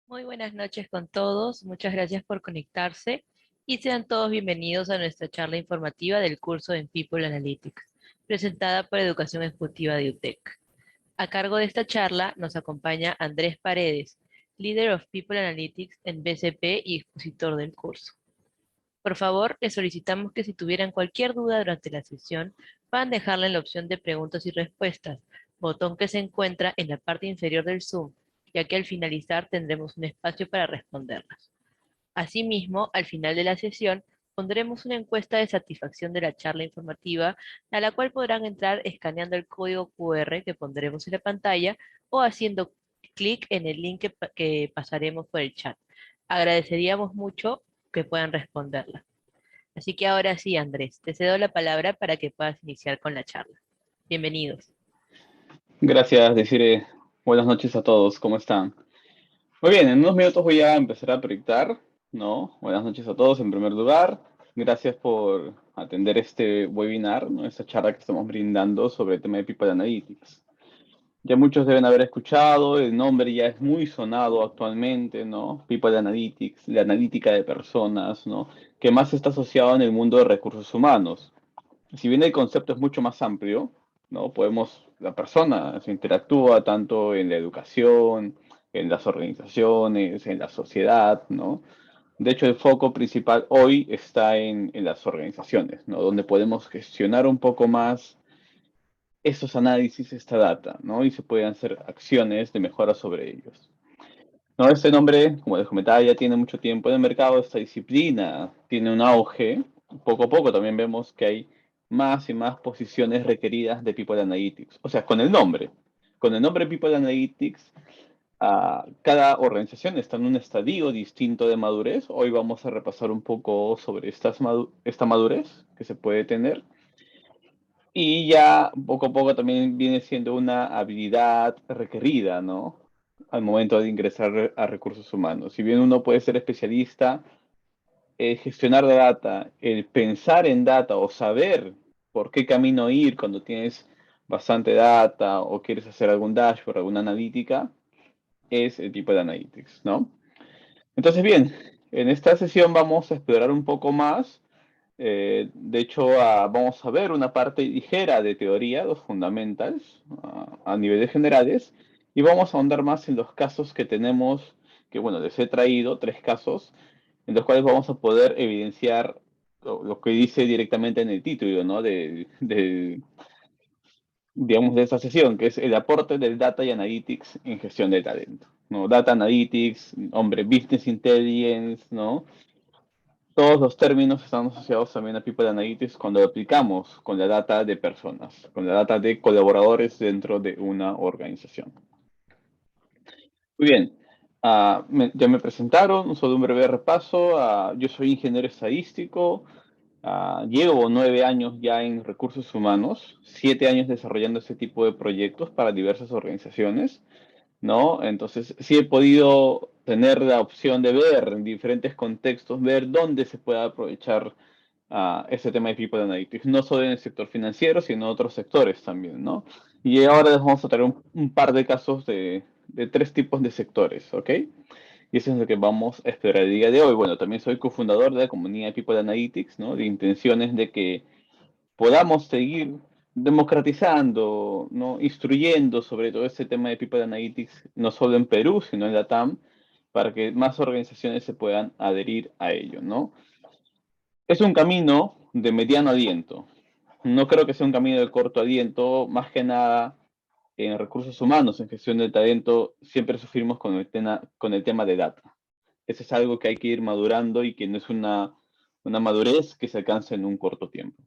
Muy buenas noches con todos. Muchas gracias por conectarse y sean todos bienvenidos a nuestra charla informativa del curso en People Analytics, presentada por Educación Ejecutiva de UTEC. A cargo de esta charla nos acompaña Andrés Paredes, Leader of People Analytics en BCP y expositor del curso. Por favor, les solicitamos que si tuvieran cualquier duda durante la sesión, puedan dejarla en la opción de preguntas y respuestas, botón que se encuentra en la parte inferior del Zoom, ya que al finalizar tendremos un espacio para responderlas. Asimismo, al final de la sesión, pondremos una encuesta de satisfacción de la charla informativa, a la cual podrán entrar escaneando el código QR que pondremos en la pantalla o haciendo clic en el link que pasaremos por el chat. Agradeceríamos mucho que puedan responderla. Así que ahora sí, Andrés, te cedo la palabra para que puedas iniciar con la charla. Bienvenidos. Gracias, Desire. Buenas noches a todos, ¿cómo están? Muy bien, en unos minutos voy a empezar a proyectar, ¿no? Buenas noches a todos en primer lugar. Gracias por atender este webinar, ¿no? Esta charla que estamos brindando sobre el tema de People Analytics. Ya muchos deben haber escuchado, el nombre ya es muy sonado actualmente, ¿no? People Analytics, la analítica de personas, ¿no? Que más está asociado en el mundo de recursos humanos. Si bien el concepto es mucho más amplio, ¿no? La persona se interactúa tanto en la educación, en las organizaciones, en la sociedad, ¿no? De hecho, el foco principal hoy está en las organizaciones, ¿no? Donde podemos gestionar un poco más esos análisis, esta data, ¿no? Y se pueden hacer acciones de mejora sobre ellos. No, este nombre, como les comentaba, ya tiene mucho tiempo en el mercado, esta disciplina tiene un auge. Poco a poco también vemos que hay más y más posiciones requeridas de People Analytics. O sea, con el nombre People Analytics, cada organización está en un estadio distinto de madurez. Hoy vamos a repasar un poco sobre esta madurez que se puede tener. Y ya poco a poco también viene siendo una habilidad requerida, ¿no? Al momento de ingresar a recursos humanos. Si bien uno puede ser especialista, gestionar la data, el pensar en data o saber por qué camino ir cuando tienes bastante data o quieres hacer algún dashboard, alguna analítica, es el tipo de analytics, ¿no? Entonces, bien, en esta sesión vamos a explorar un poco más. De hecho, vamos a ver una parte ligera de teoría, los fundamentals, a niveles generales, y vamos a ahondar más en los casos que tenemos, que bueno, les he traído tres casos, en los cuales vamos a poder evidenciar lo que dice directamente en el título, ¿no? Digamos, de esta sesión, que es el aporte del Data y Analytics en gestión de talento, ¿no? Data Analytics, hombre, Business Intelligence, ¿no? Todos los términos están asociados también a People Analytics cuando lo aplicamos con la data de personas, con la data de colaboradores dentro de una organización. Muy bien, ya me presentaron, solo un breve repaso. Yo soy ingeniero estadístico, llevo 9 años ya en recursos humanos, 7 años desarrollando este tipo de proyectos para diversas organizaciones, ¿no? Entonces, sí he podido tener la opción de ver en diferentes contextos, ver dónde se puede aprovechar este tema de People Analytics, no solo en el sector financiero, sino en otros sectores también, ¿no? Y ahora les vamos a traer un par de casos de tres tipos de sectores, ¿ok? Y eso es lo que vamos a explorar el día de hoy. Bueno, también soy cofundador de la comunidad People Analytics, ¿no? De intenciones de que podamos seguir democratizando, ¿no? Instruyendo sobre todo este tema de People Analytics, no solo en Perú, sino en la TAM, para que más organizaciones se puedan adherir a ello, ¿no? Es un camino de mediano aliento. No creo que sea un camino de corto aliento, más que nada en recursos humanos, en gestión de talento, siempre sufrimos con el tema de data. Eso es algo que hay que ir madurando y que no es una madurez que se alcanza en un corto tiempo.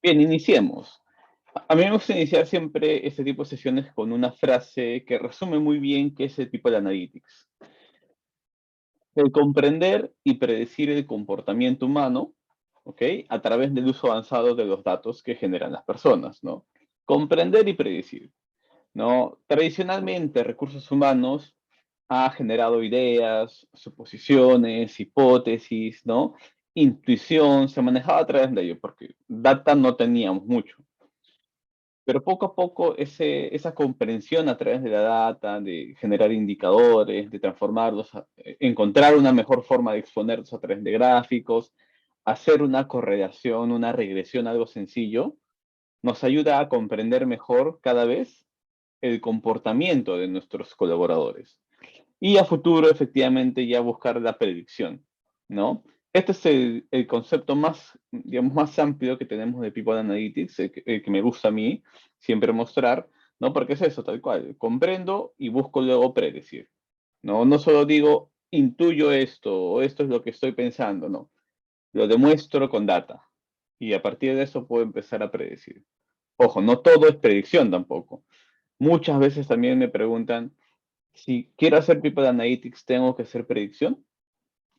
Bien, iniciemos. A mí me gusta iniciar siempre este tipo de sesiones con una frase que resume muy bien qué es el tipo de analytics. El comprender y predecir el comportamiento humano, ¿ok? A través del uso avanzado de los datos que generan las personas, ¿no? Comprender y predecir, ¿no? Tradicionalmente, recursos humanos ha generado ideas, suposiciones, hipótesis, ¿no? Intuición, se manejaba a través de ello, porque data no teníamos mucho. Pero poco a poco esa comprensión a través de la data, de generar indicadores, de transformarlos, encontrar una mejor forma de exponerlos a través de gráficos, hacer una correlación, una regresión, algo sencillo, nos ayuda a comprender mejor cada vez el comportamiento de nuestros colaboradores. Y a futuro, efectivamente, ya buscar la predicción, ¿no? Este es el concepto más, digamos, más amplio que tenemos de People Analytics, el que me gusta a mí siempre mostrar, ¿no? Porque es eso, tal cual, comprendo y busco luego predecir, ¿no? No solo digo, intuyo esto, o esto es lo que estoy pensando, no. Lo demuestro con data. Y a partir de eso puedo empezar a predecir. Ojo, no todo es predicción tampoco. Muchas veces también me preguntan, si quiero hacer People Analytics, ¿tengo que hacer predicción?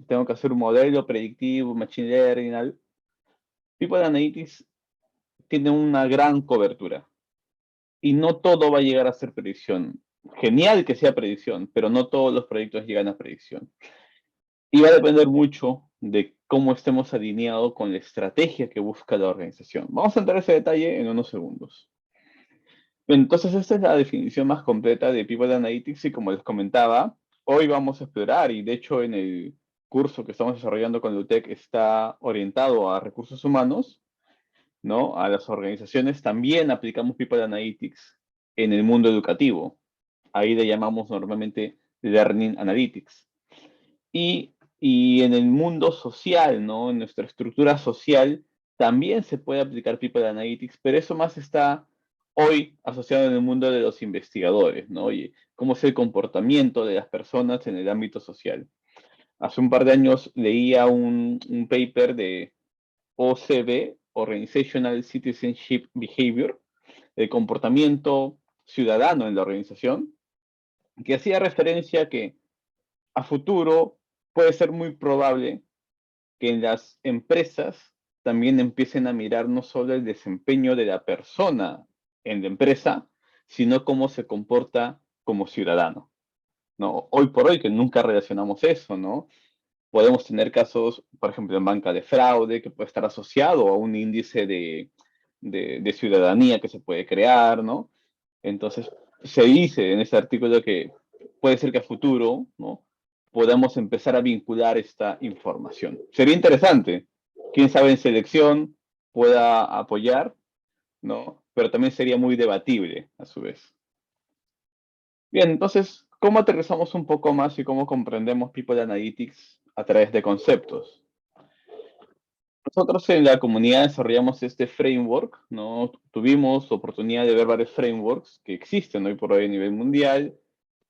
¿Tengo que hacer un modelo predictivo, machine learning, algo? People Analytics tiene una gran cobertura y no todo va a llegar a ser predicción. Genial que sea predicción, pero no todos los proyectos llegan a predicción. Y va a depender mucho de cómo estemos alineados con la estrategia que busca la organización. Vamos a entrar a ese detalle en unos segundos. Entonces, esta es la definición más completa de People Analytics y como les comentaba, hoy vamos a explorar y de hecho en el curso que estamos desarrollando con LUTEC está orientado a recursos humanos, ¿no? A las organizaciones también aplicamos People Analytics en el mundo educativo. Ahí le llamamos normalmente Learning Analytics. Y en el mundo social, ¿no? En nuestra estructura social también se puede aplicar People Analytics, pero eso más está hoy asociado en el mundo de los investigadores, ¿no? Oye, ¿cómo es el comportamiento de las personas en el ámbito social? Hace un par de años leía un paper de OCB, Organizational Citizenship Behavior, el comportamiento ciudadano en la organización, que hacía referencia a que a futuro puede ser muy probable que en las empresas también empiecen a mirar no solo el desempeño de la persona en la empresa, sino cómo se comporta como ciudadano, ¿no? Hoy por hoy que nunca relacionamos eso, ¿no? Podemos tener casos, por ejemplo, en banca de fraude, que puede estar asociado a un índice de ciudadanía que se puede crear, ¿no? Entonces, se dice en ese artículo que puede ser que a futuro, ¿no? Podamos empezar a vincular esta información. Sería interesante. Quién sabe en selección pueda apoyar, ¿no? Pero también sería muy debatible a su vez. Bien, entonces, ¿cómo aterrizamos un poco más y cómo comprendemos People Analytics a través de conceptos? Nosotros en la comunidad desarrollamos este framework, ¿no? Tuvimos oportunidad de ver varios frameworks que existen hoy por hoy a nivel mundial.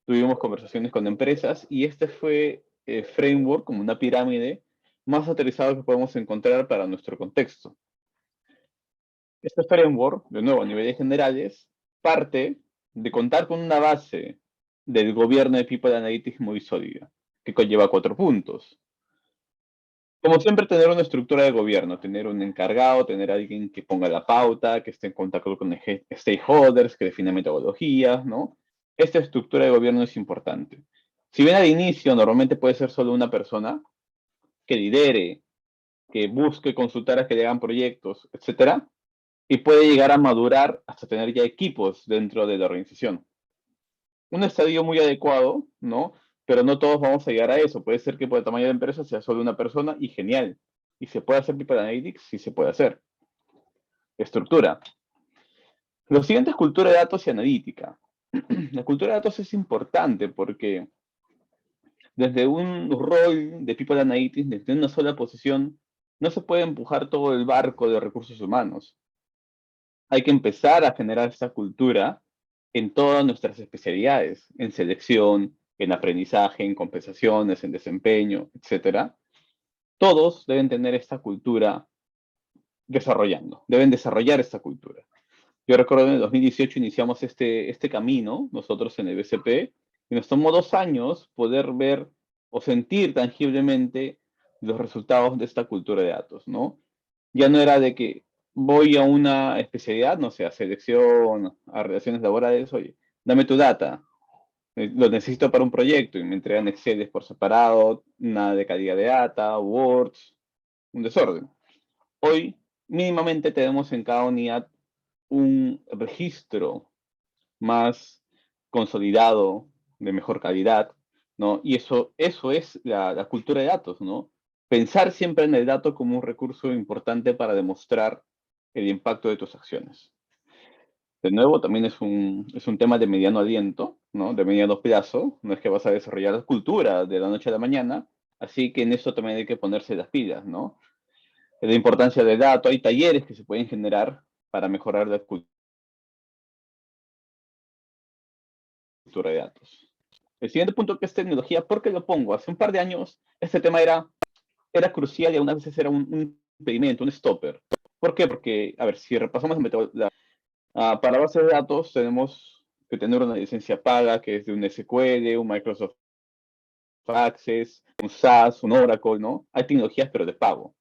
Tuvimos conversaciones con empresas y este fue el framework como una pirámide más aterrizado que podemos encontrar para nuestro contexto. Este framework, de nuevo a niveles generales, parte de contar con una base del gobierno de People Analytics muy sólida, que conlleva 4 puntos. Como siempre, tener una estructura de gobierno, tener un encargado, tener alguien que ponga la pauta, que esté en contacto con stakeholders, que define metodologías, ¿no? Esta estructura de gobierno es importante. Si bien al inicio normalmente puede ser solo una persona que lidere, que busque consultar a que le hagan proyectos, etcétera, y puede llegar a madurar hasta tener ya equipos dentro de la organización. Un estadio muy adecuado, ¿no? Pero no todos vamos a llegar a eso. Puede ser que por el tamaño de la empresa sea solo una persona y genial. Y se puede hacer People Analytics, sí se puede hacer. Estructura. Lo siguiente es cultura de datos y analítica. La cultura de datos es importante porque desde un rol de People Analytics, desde una sola posición, no se puede empujar todo el barco de recursos humanos. Hay que empezar a generar esta cultura en todas nuestras especialidades, en selección, en aprendizaje, en compensaciones, en desempeño, etcétera. Todos deben tener esta cultura desarrollando, deben desarrollar esta cultura. Yo recuerdo en el 2018 iniciamos este camino, nosotros en el BCP, y nos tomó 2 años poder ver o sentir tangiblemente los resultados de esta cultura de datos, ¿no? Ya no era de que voy a una especialidad, no sé, a selección, a relaciones laborales, oye, dame tu data, lo necesito para un proyecto y me entregan Excel por separado, nada de calidad de data, Words, un desorden. Hoy mínimamente tenemos en cada unidad un registro más consolidado, de mejor calidad, ¿no? Y eso es la cultura de datos, ¿no? Pensar siempre en el dato como un recurso importante para demostrar el impacto de tus acciones. De nuevo, también es un tema de mediano aliento, ¿no? De mediano plazo. No es que vas a desarrollar la cultura de la noche a la mañana, así que en eso también hay que ponerse las pilas, ¿no? La importancia del dato, hay talleres que se pueden generar para mejorar la cultura de datos. El siguiente punto que es tecnología, ¿por qué lo pongo? Hace un par de años este tema era crucial y algunas veces era un impedimento, un stopper. ¿Por qué? Porque, a ver, si repasamos para bases de datos tenemos que tener una licencia paga, que es de un SQL, un Microsoft Access, un SAS, un Oracle, ¿no? Hay tecnologías, pero de pago.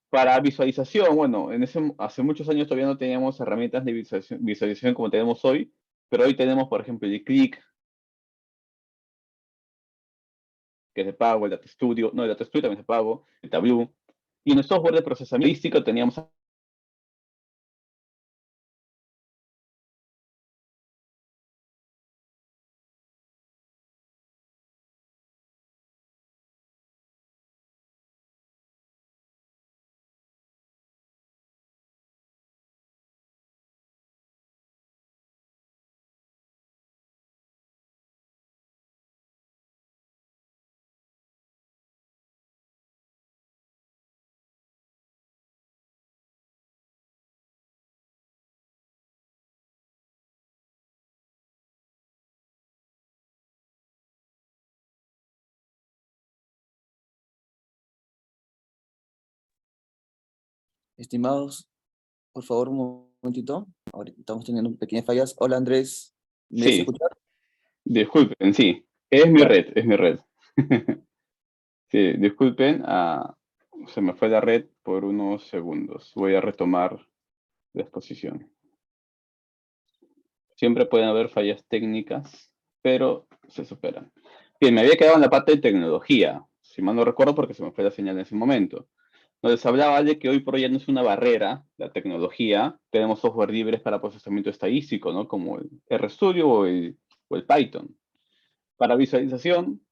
Para visualización, bueno, hace muchos años todavía no teníamos herramientas de visualización como tenemos hoy, pero hoy tenemos, por ejemplo, el Click, que es de pago, el Data Studio, no, el Data Studio también es de pago, el Tableau. Y en el software de procesamiento teníamos Estimados, por favor, un momentito. Ahorita estamos teniendo pequeñas fallas. Hola, Andrés. ¿Me dejas sí, escuchar? disculpen, sí, es mi Ya. red, es mi red. Sí, disculpen, se me fue la red por unos segundos. Voy a retomar la exposición. Siempre pueden haber fallas técnicas, pero se superan. Bien, me había quedado en la parte de tecnología, si mal no recuerdo porque se me fue la señal en ese momento. Nos hablaba de que hoy por hoy ya no es una barrera la tecnología. Tenemos software libres para procesamiento estadístico, ¿no? Como el RStudio o el Python. Para visualización,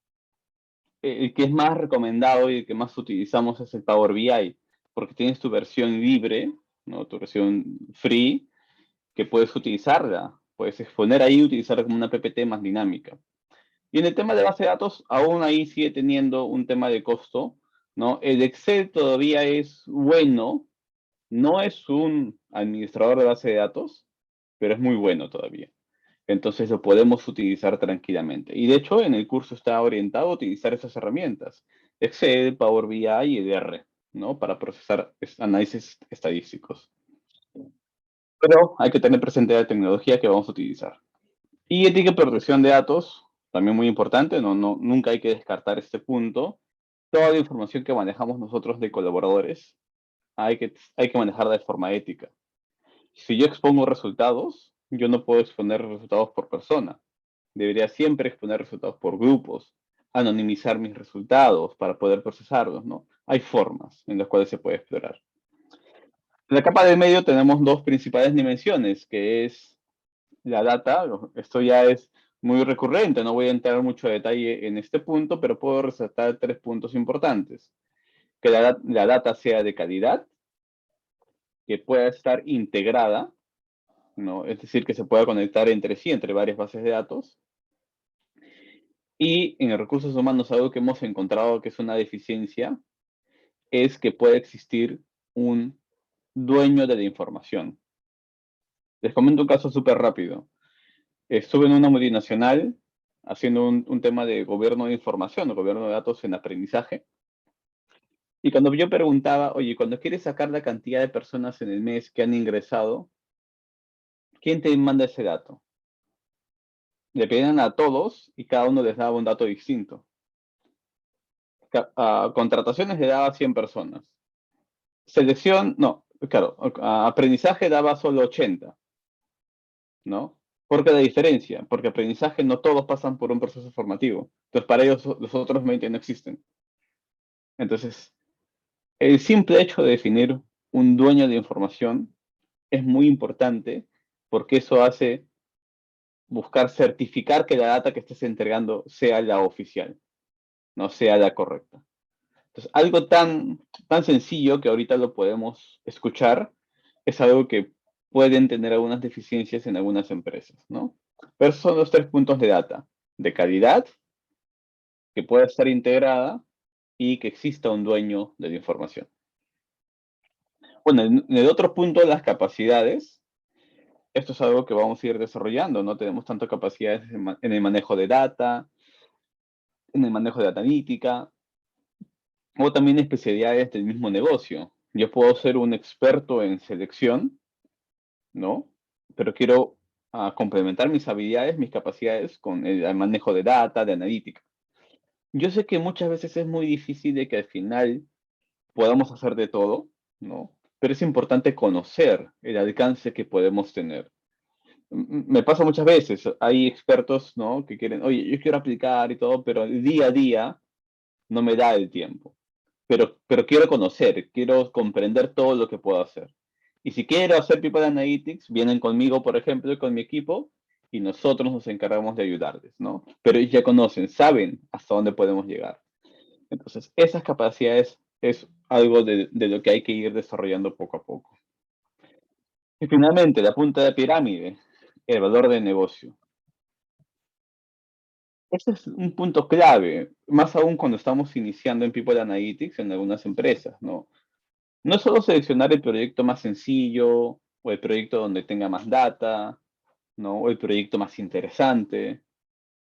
el que es más recomendado y el que más utilizamos es el Power BI, porque tienes tu versión libre, ¿no? Tu versión free, que puedes utilizarla. Puedes exponer ahí y utilizarla como una PPT más dinámica. Y en el tema de base de datos, aún ahí sigue teniendo un tema de costo, ¿no? El Excel todavía es bueno, no es un administrador de base de datos, pero es muy bueno todavía. Entonces lo podemos utilizar tranquilamente. Y de hecho, en el curso está orientado a utilizar esas herramientas. Excel, Power BI y R, ¿no? Para procesar análisis estadísticos. Pero hay que tener presente la tecnología que vamos a utilizar. Y ética y protección de datos, también muy importante, nunca hay que descartar este punto. Toda la información que manejamos nosotros de colaboradores hay que manejarla de forma ética. Si yo expongo resultados, yo no puedo exponer resultados por persona. Debería siempre exponer resultados por grupos, anonimizar mis resultados para poder procesarlos, ¿no? Hay formas en las cuales se puede explorar. En la capa del medio tenemos dos principales dimensiones, que es la data. Esto ya es muy recurrente, no voy a entrar mucho detalle en este punto, pero puedo resaltar 3 puntos importantes. Que la data sea de calidad, que pueda estar integrada, ¿no? Es decir, que se pueda conectar entre sí, entre varias bases de datos. Y en recursos humanos, algo que hemos encontrado que es una deficiencia, es que puede existir un dueño de la información. Les comento un caso súper rápido. Estuve en una multinacional haciendo un tema de gobierno de información o gobierno de datos en aprendizaje. Y cuando yo preguntaba, oye, cuando quieres sacar la cantidad de personas en el mes que han ingresado, ¿quién te manda ese dato? Le pedían a todos y cada uno les daba un dato distinto. A contrataciones le daba 100 personas. Selección, no, claro, aprendizaje daba solo 80, ¿no? ¿Por qué la diferencia? Porque aprendizaje no todos pasan por un proceso formativo. Entonces, para ellos los otros 20 no existen. Entonces, el simple hecho de definir un dueño de información es muy importante porque eso hace buscar certificar que la data que estés entregando sea la oficial, no sea la correcta. Entonces, algo tan sencillo que ahorita lo podemos escuchar es algo que pueden tener algunas deficiencias en algunas empresas, ¿no? Pero son los 3 puntos de data: de calidad, que pueda estar integrada y que exista un dueño de la información. Bueno, en el otro punto, las capacidades, esto es algo que vamos a ir desarrollando, no tenemos tantas capacidades en el manejo de data, en el manejo de data analítica, o también especialidades del mismo negocio. Yo puedo ser un experto en selección, ¿no? Pero quiero complementar mis habilidades, mis capacidades con el manejo de data, de analítica. Yo sé que muchas veces es muy difícil de que al final podamos hacer de todo, ¿no? Pero es importante conocer el alcance que podemos tener. Me pasa muchas veces, hay expertos, ¿no? Que quieren, oye, yo quiero aplicar y todo, pero el día a día no me da el tiempo. Pero quiero conocer, quiero comprender todo lo que puedo hacer. Y si quiero hacer People Analytics, vienen conmigo, por ejemplo, y con mi equipo, y nosotros nos encargamos de ayudarles, ¿no? Pero ellos ya conocen, saben hasta dónde podemos llegar. Entonces, esas capacidades es algo de lo que hay que ir desarrollando poco a poco. Y finalmente, la punta de la pirámide, el valor de negocio. Ese es un punto clave, más aún cuando estamos iniciando en People Analytics en algunas empresas, ¿no? No es solo seleccionar el proyecto más sencillo o el proyecto donde tenga más data, ¿no? O el proyecto más interesante.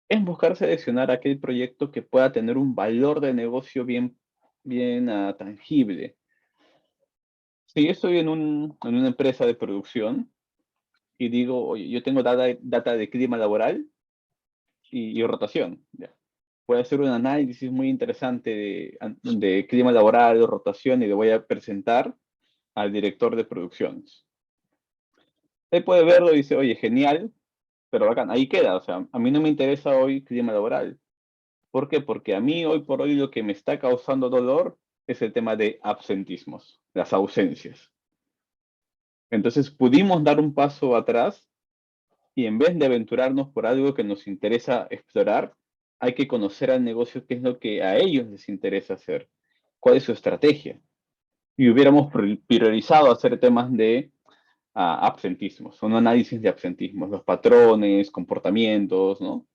Es buscar seleccionar aquel proyecto que pueda tener un valor de negocio bien tangible. Si yo estoy en una empresa de producción y digo, oye, yo tengo data de clima laboral y rotación, ya. Voy a hacer un análisis muy interesante de clima laboral, de rotación, y le voy a presentar al director de producciones. Él puede verlo y dice, oye, genial, pero bacán, ahí queda. O sea, a mí no me interesa hoy clima laboral. ¿Por qué? Porque a mí hoy por hoy lo que me está causando dolor es el tema de absentismos, las ausencias. Entonces pudimos dar un paso atrás y en vez de aventurarnos por algo que nos interesa explorar, hay que conocer al negocio qué es lo que a ellos les interesa hacer, cuál es su estrategia. Y hubiéramos priorizado hacer temas de absentismos, un análisis de absentismos, los patrones, comportamientos, ¿no?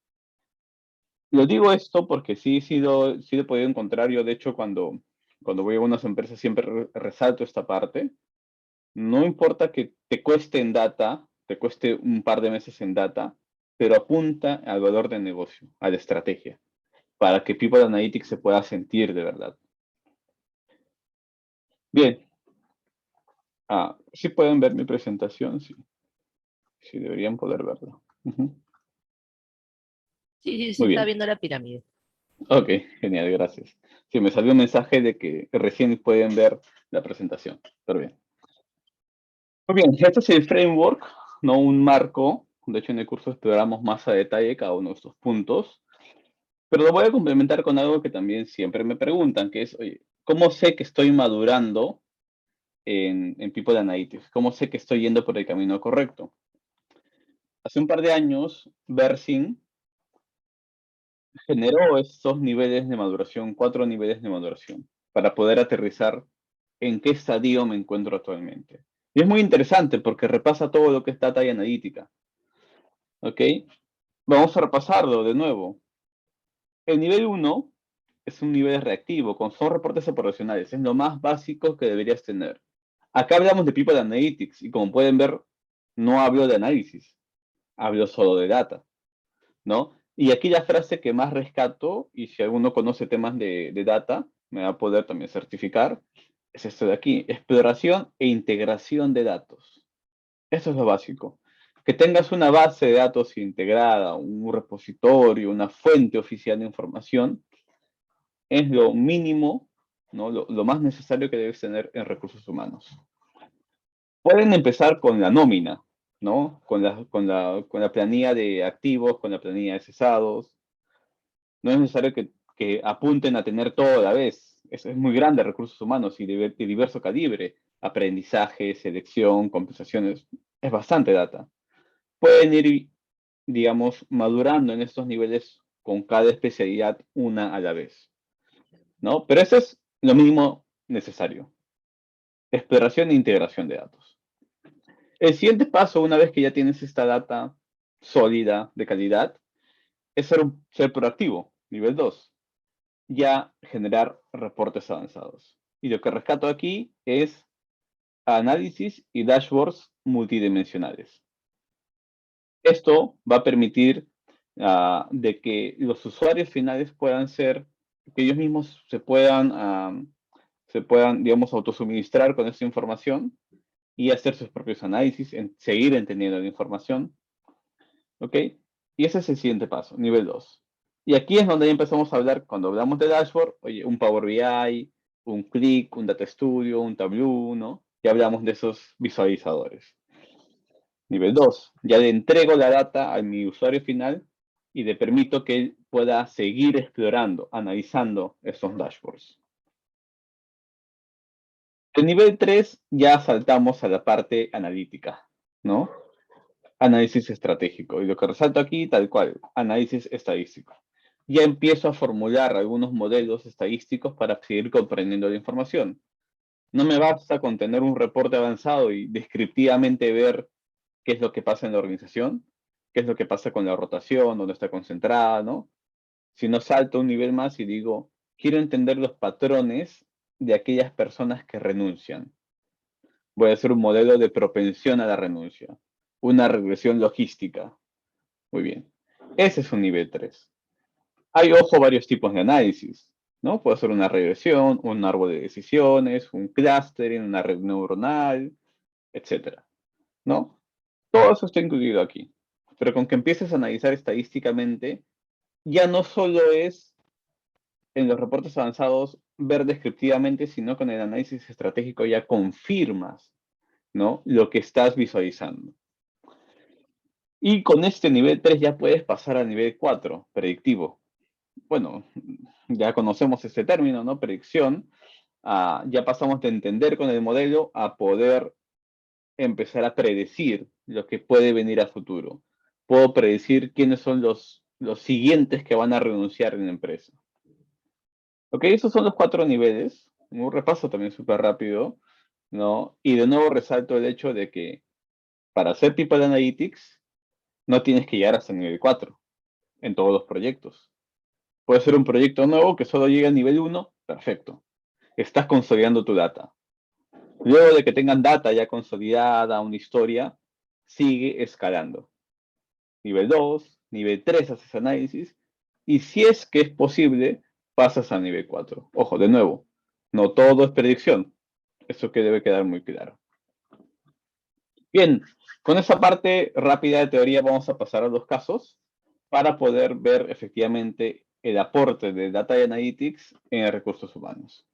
Lo digo esto porque sí he podido encontrar, yo de hecho cuando voy a unas empresas siempre resalto esta parte. No importa que te cueste en data, te cueste un par de meses en data, pero apunta al valor de negocio, a la estrategia, para que People Analytics se pueda sentir de verdad. Bien. ¿Sí pueden ver mi presentación? Sí, sí deberían poder verlo. Ujú. Sí, sí, se Muy está bien. viendo la pirámide. Ok, genial, gracias. Sí, me salió un mensaje de que recién pueden ver la presentación. Pero bien. Muy bien, este es el framework, no un marco. De hecho, en el curso exploramos más a detalle cada uno de estos puntos. Pero lo voy a complementar con algo que también siempre me preguntan, que es, oye, ¿cómo sé que estoy madurando en People Analytics? ¿Cómo sé que estoy yendo por el camino correcto? Hace un par de años, Versin generó estos niveles de maduración, 4 niveles de maduración, para poder aterrizar en qué estadio me encuentro actualmente. Y es muy interesante porque repasa todo lo que es data y analítica. ¿Ok? Vamos a repasarlo de nuevo. El nivel 1 es un nivel reactivo, son reportes operacionales. Es lo más básico que deberías tener. Acá hablamos de People Analytics y como pueden ver, no hablo de análisis, hablo solo de data, ¿no? Y aquí la frase que más rescato, y si alguno conoce temas de data, me va a poder también certificar, es esto de aquí: exploración e integración de datos. Eso es lo básico. Que tengas una base de datos integrada, un repositorio, una fuente oficial de información, es lo mínimo, ¿no? Lo más necesario que debes tener en recursos humanos. Pueden empezar con la nómina, ¿no? Con la planilla de activos, con la planilla de cesados. No es necesario que apunten a tener todo a la vez. Es muy grande recursos humanos y de diverso calibre. aprendizaje, selección, compensaciones. Es bastante data. Pueden ir, digamos, madurando en estos niveles con cada especialidad una a la vez, ¿no? Pero eso es lo mínimo necesario. Exploración e integración de datos. El siguiente paso, una vez que ya tienes esta data sólida, de calidad, es ser proactivo, nivel 2. Ya generar reportes avanzados. Y lo que rescato aquí es análisis y dashboards multidimensionales. Esto va a permitir de que los usuarios finales puedan ser, que ellos mismos se puedan, digamos, autosuministrar con esta información y hacer sus propios análisis, seguir entendiendo la información, ¿ok? Y ese es el siguiente paso, nivel 2. Y aquí es donde ya empezamos a hablar, cuando hablamos de dashboard, oye, un Power BI, un Click, un Data Studio, un Tableau, ¿no? Ya hablamos de esos visualizadores. Nivel 2, ya le entrego la data a mi usuario final y le permito que él pueda seguir explorando, analizando esos dashboards. El nivel 3 ya saltamos a la parte analítica, ¿no? Análisis estratégico. Y lo que resalto aquí, tal cual, análisis estadístico. Ya empiezo a formular algunos modelos estadísticos para seguir comprendiendo la información. No me basta con tener un reporte avanzado y descriptivamente ver qué es lo que pasa en la organización, qué es lo que pasa con la rotación, dónde está concentrada, ¿no? Si no salto un nivel más y digo, quiero entender los patrones de aquellas personas que renuncian. Voy a hacer un modelo de propensión a la renuncia, una regresión logística. Muy bien. Ese es un nivel 3. Hay, ojo, varios tipos de análisis, ¿no? Puede ser una regresión, un árbol de decisiones, un clustering, una red neuronal, etcétera, ¿no? Todo eso está incluido aquí. Pero con que empieces a analizar estadísticamente, ya no solo es en los reportes avanzados ver descriptivamente, sino con el análisis estratégico ya confirmas, ¿no? Lo que estás visualizando. Y con este nivel 3 ya puedes pasar al nivel 4, predictivo. Bueno, ya conocemos este término, ¿no? Predicción. Ya pasamos de entender con el modelo a poder empezar a predecir lo que puede venir a futuro. Puedo predecir quiénes son los siguientes que van a renunciar en la empresa. Ok, esos son los 4 niveles. Un repaso también súper rápido, ¿no? Y de nuevo resalto el hecho de que para hacer People Analytics no tienes que llegar hasta el nivel 4 en todos los proyectos. Puede ser un proyecto nuevo que solo llegue al nivel 1, perfecto. Estás consolidando tu data. Luego de que tengan data ya consolidada, una historia, sigue escalando. Nivel 2, nivel 3 haces análisis, y si es que es posible, pasas a nivel 4. Ojo, de nuevo, no todo es predicción. Eso que debe quedar muy claro. Bien, con esa parte rápida de teoría vamos a pasar a los casos para poder ver efectivamente el aporte de Data y Analytics en recursos humanos.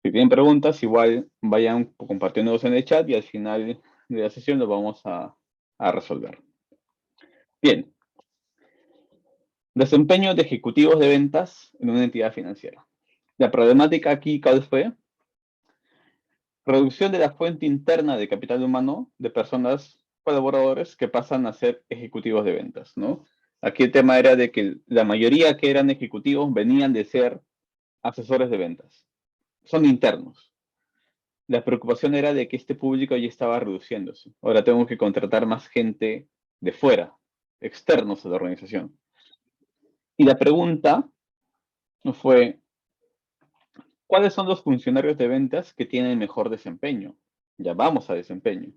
Si tienen preguntas, igual vayan compartiéndolos en el chat y al final de la sesión lo vamos a resolver. Bien. Desempeño de ejecutivos de ventas en una entidad financiera. La problemática aquí, ¿cuál fue? Reducción de la fuente interna de capital humano de personas, colaboradores que pasan a ser ejecutivos de ventas, ¿no? Aquí el tema era de que la mayoría que eran ejecutivos venían de ser asesores de ventas. Son internos. La preocupación era de que este público ya estaba reduciéndose. Ahora tengo que contratar más gente de fuera, externos a la organización. Y la pregunta fue, ¿cuáles son los funcionarios de ventas que tienen mejor desempeño? Ya vamos a desempeño.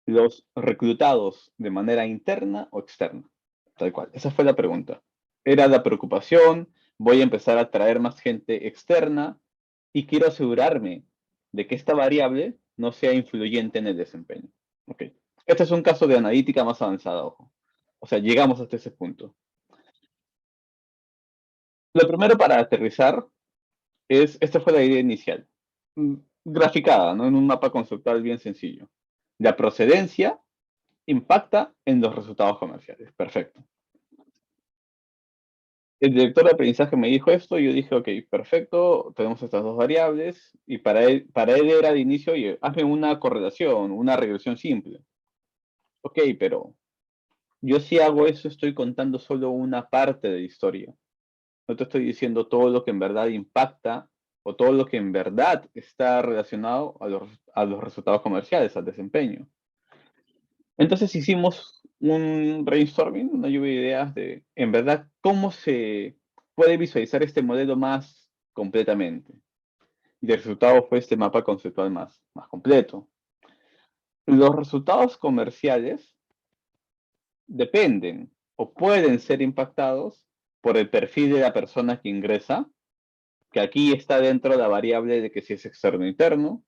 ¿Los reclutados de manera interna o externa? Tal cual. Esa fue la pregunta. Era la preocupación, voy a empezar a traer más gente externa y quiero asegurarme de que esta variable no sea influyente en el desempeño. Ok. Este es un caso de analítica más avanzada, ojo. O sea, llegamos hasta ese punto. Lo primero para aterrizar esta fue la idea inicial, graficada, ¿no? En un mapa conceptual bien sencillo. La procedencia impacta en los resultados comerciales. Perfecto. el director de aprendizaje me dijo esto y yo dije, ok, perfecto, tenemos estas dos variables y para él era de inicio, oye, hazme una correlación, una regresión simple. Ok, pero yo si hago eso estoy contando solo una parte de la historia. No te estoy diciendo todo lo que en verdad impacta o todo lo que en verdad está relacionado a los resultados comerciales, al desempeño. Entonces hicimos un brainstorming, una lluvia de ideas de, en verdad, cómo se puede visualizar este modelo más completamente. Y el resultado fue este mapa conceptual más completo. Los resultados comerciales dependen o pueden ser impactados por el perfil de la persona que ingresa, que aquí está dentro de la variable de que si es externo o interno,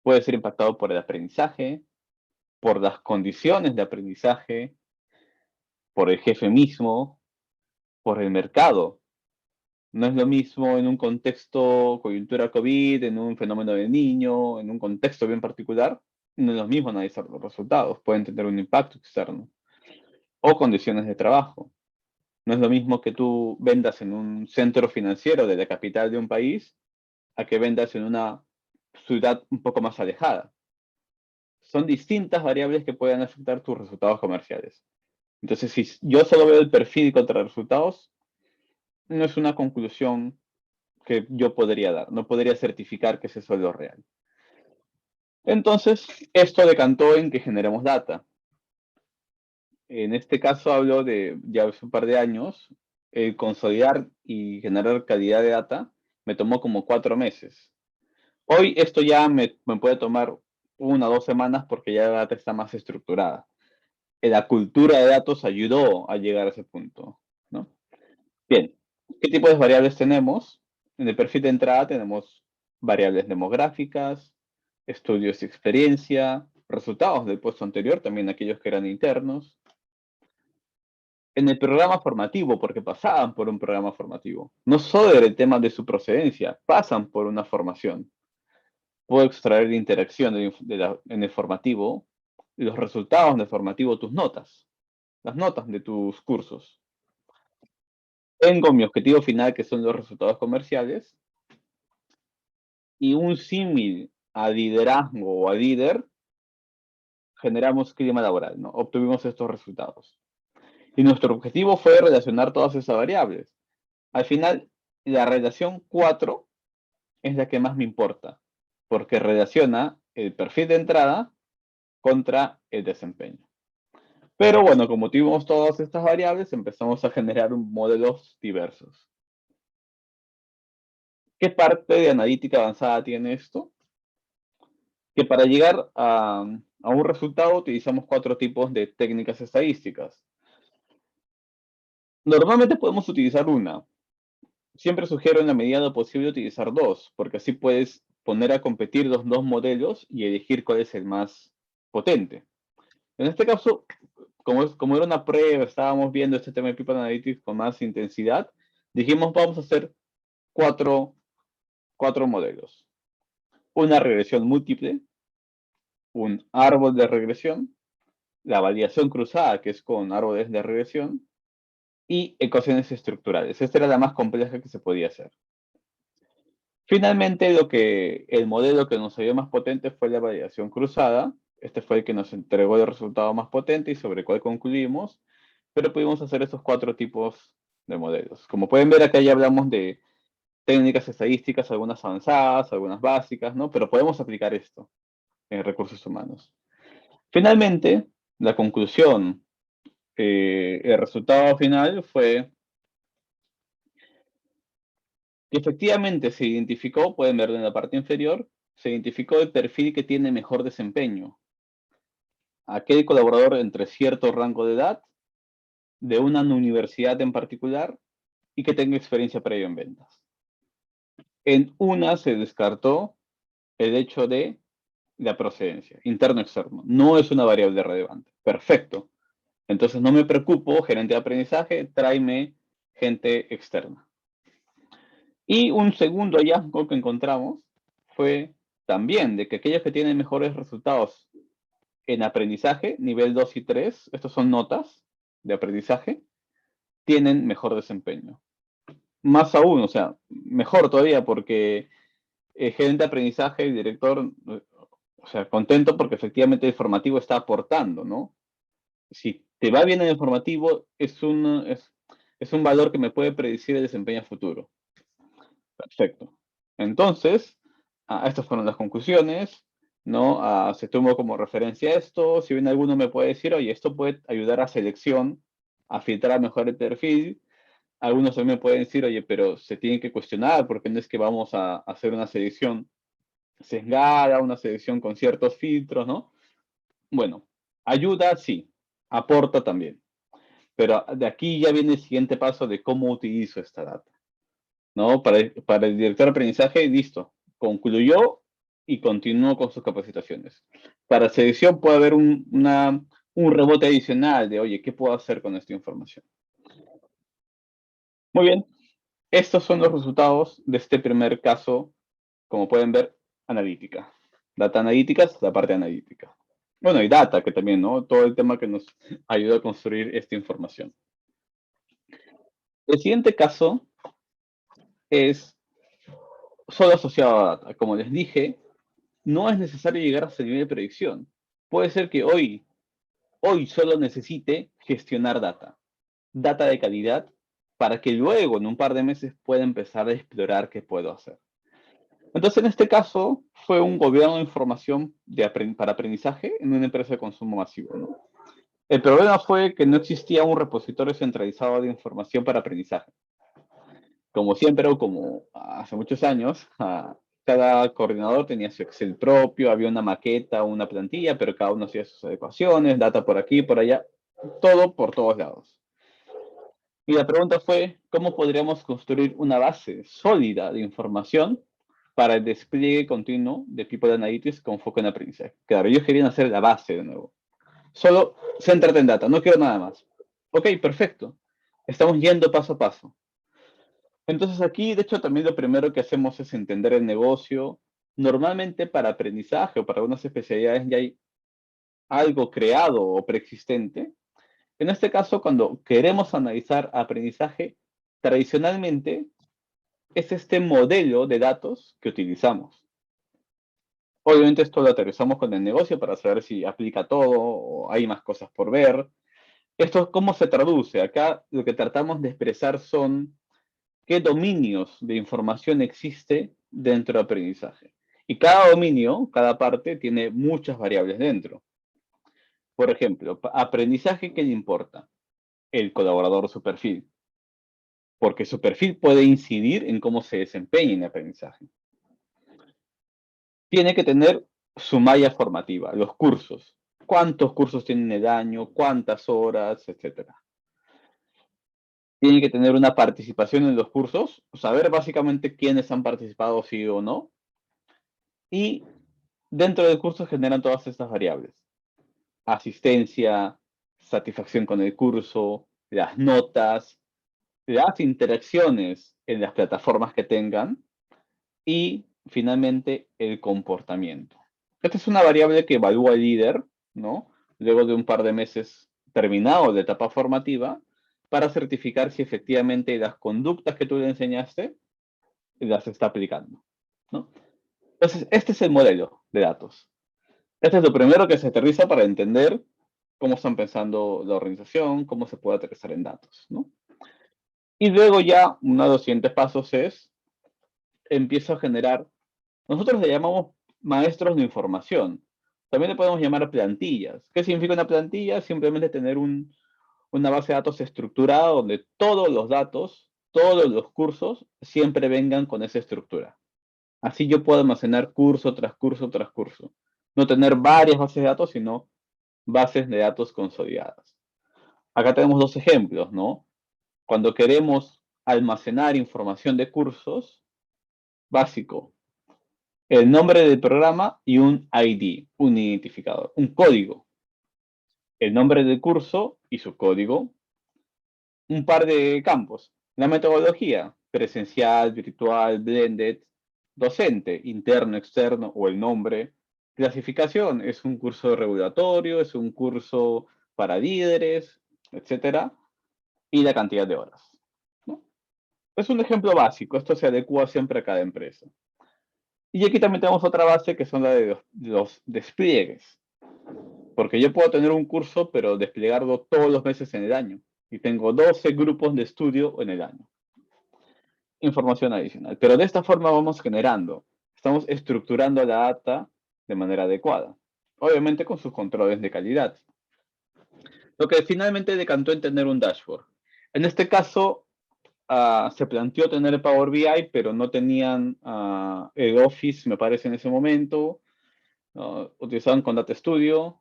puede ser impactado por el aprendizaje, por las condiciones de aprendizaje, por el jefe mismo, por el mercado. No es lo mismo en un contexto coyuntura COVID, en un fenómeno de niño, en un contexto bien particular, no es lo mismo analizar los resultados, pueden tener un impacto externo. O condiciones de trabajo. No es lo mismo que tú vendas en un centro financiero de la capital de un país a que vendas en una ciudad un poco más alejada. Son distintas variables que pueden afectar tus resultados comerciales. Entonces, si yo solo veo el perfil contra resultados, no es una conclusión que yo podría dar. No podría certificar que ese es lo real. Entonces, esto decantó en que generemos data. En este caso hablo de ya hace un par de años, consolidar y generar calidad de data me tomó como 4 meses. Hoy esto ya me puede tomar 1 o 2 semanas porque ya la data está más estructurada. La cultura de datos ayudó a llegar a ese punto, ¿no? Bien, ¿qué tipo de variables tenemos? En el perfil de entrada tenemos variables demográficas, estudios y experiencia, resultados del puesto anterior, también aquellos que eran internos. En el programa formativo, porque pasaban por un programa formativo. No solo era el tema de su procedencia, pasan por una formación. Puedo extraer de interacción en el formativo, los resultados del formativo, tus notas, las notas de tus cursos. Tengo mi objetivo final, que son los resultados comerciales, y un símil a liderazgo o a líder, generamos clima laboral, ¿no? Obtuvimos estos resultados. Y nuestro objetivo fue relacionar todas esas variables. Al final, la relación 4 es la que más me importa, porque relaciona el perfil de entrada contra el desempeño. Pero bueno, como tuvimos todas estas variables, empezamos a generar modelos diversos. ¿Qué parte de analítica avanzada tiene esto? Que para llegar a un resultado utilizamos 4 tipos de técnicas estadísticas. Normalmente podemos utilizar una. Siempre sugiero en la medida de lo posible utilizar 2, porque así puedes poner a competir los 2 modelos y elegir cuál es el más potente. En este caso, como era una prueba, estábamos viendo este tema de People Analytics con más intensidad, dijimos vamos a hacer 4 modelos. Una regresión múltiple, un árbol de regresión, la validación cruzada, que es con árboles de regresión, y ecuaciones estructurales. Esta era la más compleja que se podía hacer. Finalmente, el modelo que nos salió más potente fue la validación cruzada. Este fue el que nos entregó el resultado más potente y sobre el cual concluimos, pero pudimos hacer estos 4 tipos de modelos. Como pueden ver, acá ya hablamos de técnicas estadísticas, algunas avanzadas, algunas básicas, ¿no? Pero podemos aplicar esto en recursos humanos. Finalmente, la conclusión, el resultado final fue que efectivamente se identificó, pueden verlo en la parte inferior, se identificó el perfil que tiene mejor desempeño. Aquel colaborador entre cierto rango de edad, de una universidad en particular, y que tenga experiencia previa en ventas. En una se descartó el hecho de la procedencia, interno-externo. No es una variable relevante. Perfecto. Entonces no me preocupo, gerente de aprendizaje, tráeme gente externa. Y un segundo hallazgo que encontramos fue también de que aquellos que tienen mejores resultados en aprendizaje, nivel 2 y 3, estos son notas de aprendizaje, tienen mejor desempeño. Más aún, o sea, mejor todavía porque el gerente de aprendizaje, el director, o sea, contento porque efectivamente el formativo está aportando, ¿no? Si te va bien en el formativo, es un valor que me puede predecir el desempeño futuro. Perfecto. Entonces, estas fueron las conclusiones, ¿no? Se tomó como referencia esto. Si bien alguno me puede decir, oye, esto puede ayudar a selección, a filtrar mejor el perfil. Algunos también me pueden decir, oye, pero se tiene que cuestionar porque no es que vamos a hacer una selección sesgada, una selección con ciertos filtros, ¿no? Bueno, ayuda, sí, aporta también. Pero de aquí ya viene el siguiente paso de cómo utilizo esta data, ¿no? Para el director de aprendizaje, listo, concluyó y continuó con sus capacitaciones. Para selección puede haber un rebote adicional de, oye, ¿qué puedo hacer con esta información? Muy bien, estos son los resultados de este primer caso, como pueden ver, analítica. Data analíticas, la parte analítica. Bueno, y data, que también, ¿no? Todo el tema que nos ayuda a construir esta información. El siguiente caso es solo asociado a data. Como les dije, no es necesario llegar a ese nivel de predicción. Puede ser que hoy solo necesite gestionar data de calidad, para que luego, en un par de meses, pueda empezar a explorar qué puedo hacer. Entonces, en este caso, fue un gobierno de información para aprendizaje en una empresa de consumo masivo, ¿no? El problema fue que no existía un repositorio centralizado de información para aprendizaje. Como siempre, o como hace muchos años, cada coordinador tenía su Excel propio, había una maqueta, una plantilla, pero cada uno hacía sus adecuaciones, data por aquí, por allá, todo por todos lados. Y la pregunta fue, ¿cómo podríamos construir una base sólida de información para el despliegue continuo de People Analytics con foco en aprendizaje? Claro, ellos querían hacer la base de nuevo. Solo céntrate en data, no quiero nada más. Ok, perfecto. Estamos yendo paso a paso. Entonces aquí, de hecho, también lo primero que hacemos es entender el negocio. Normalmente para aprendizaje o para algunas especialidades ya hay algo creado o preexistente. En este caso, cuando queremos analizar aprendizaje, tradicionalmente es este modelo de datos que utilizamos. Obviamente esto lo aterrizamos con el negocio para saber si aplica todo o hay más cosas por ver. Esto, ¿cómo se traduce? Acá lo que tratamos de expresar son qué dominios de información existe dentro de aprendizaje. Y cada dominio, cada parte, tiene muchas variables dentro. Por ejemplo, aprendizaje, ¿qué le importa? El colaborador, su perfil. Porque su perfil puede incidir en cómo se desempeña en el aprendizaje. Tiene que tener su malla formativa, los cursos. ¿Cuántos cursos tienen el año? ¿Cuántas horas? Etcétera. Tiene que tener una participación en los cursos, saber básicamente quiénes han participado, sí o no. Y dentro del curso generan todas estas variables. Asistencia, satisfacción con el curso, las notas, las interacciones en las plataformas que tengan y finalmente el comportamiento. Esta es una variable que evalúa el líder, ¿no? Luego de un par de meses terminado la etapa formativa, para certificar si efectivamente las conductas que tú le enseñaste las está aplicando, ¿no? Entonces, este es el modelo de datos. Este es lo primero que se aterriza para entender cómo están pensando la organización, cómo se puede aterrizar en datos, ¿no? Y luego ya, uno de los siguientes pasos es, empiezo a generar, nosotros le llamamos maestros de información. También le podemos llamar plantillas. ¿Qué significa una plantilla? Simplemente tener una base de datos estructurada donde todos los datos, todos los cursos, siempre vengan con esa estructura. Así yo puedo almacenar curso tras curso tras curso. No tener varias bases de datos, sino bases de datos consolidadas. Acá tenemos dos ejemplos, ¿no? Cuando queremos almacenar información de cursos, básico, el nombre del programa y un ID, un identificador, un código. El nombre del curso y su código. Un par de campos. La metodología, presencial, virtual, blended, docente, interno, externo o el nombre. Clasificación, es un curso regulatorio, es un curso para líderes, etcétera. y la cantidad de horas, ¿no? Es un ejemplo básico, esto se adecua siempre a cada empresa. Y aquí también tenemos otra base que son la de los despliegues. Porque yo puedo tener un curso, pero desplegarlo todos los meses en el año. Y tengo 12 grupos de estudio en el año. Información adicional. Pero de esta forma vamos generando, estamos estructurando la data de manera adecuada. Obviamente con sus controles de calidad. Lo que finalmente decantó en tener un dashboard. En este caso, se planteó tener Power BI, pero no tenían el Office, me parece, en ese momento. Utilizaban con Data Studio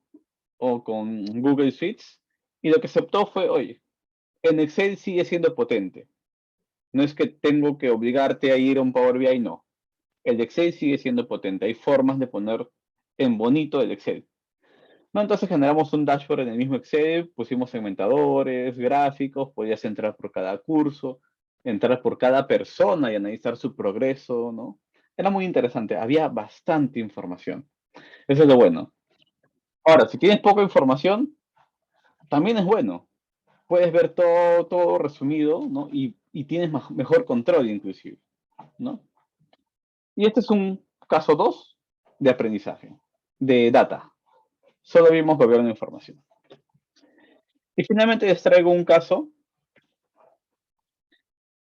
o con Google Suites. Y lo que se optó fue, oye, en Excel sigue siendo potente. No es que tengo que obligarte a ir a un Power BI, no. El Excel sigue siendo potente. Hay formas de poner en bonito el Excel. No, entonces generamos un dashboard en el mismo Excel, pusimos segmentadores, gráficos, podías entrar por cada curso, entrar por cada persona y analizar su progreso, ¿no? Era muy interesante, había bastante información. Eso es lo bueno. Ahora, si tienes poca información, también es bueno. Puedes ver todo resumido, ¿no? Y tienes mejor control inclusive, ¿no? Y este es un caso 2 de aprendizaje, de data. Solo vimos gobierno de información. Y finalmente les traigo un caso,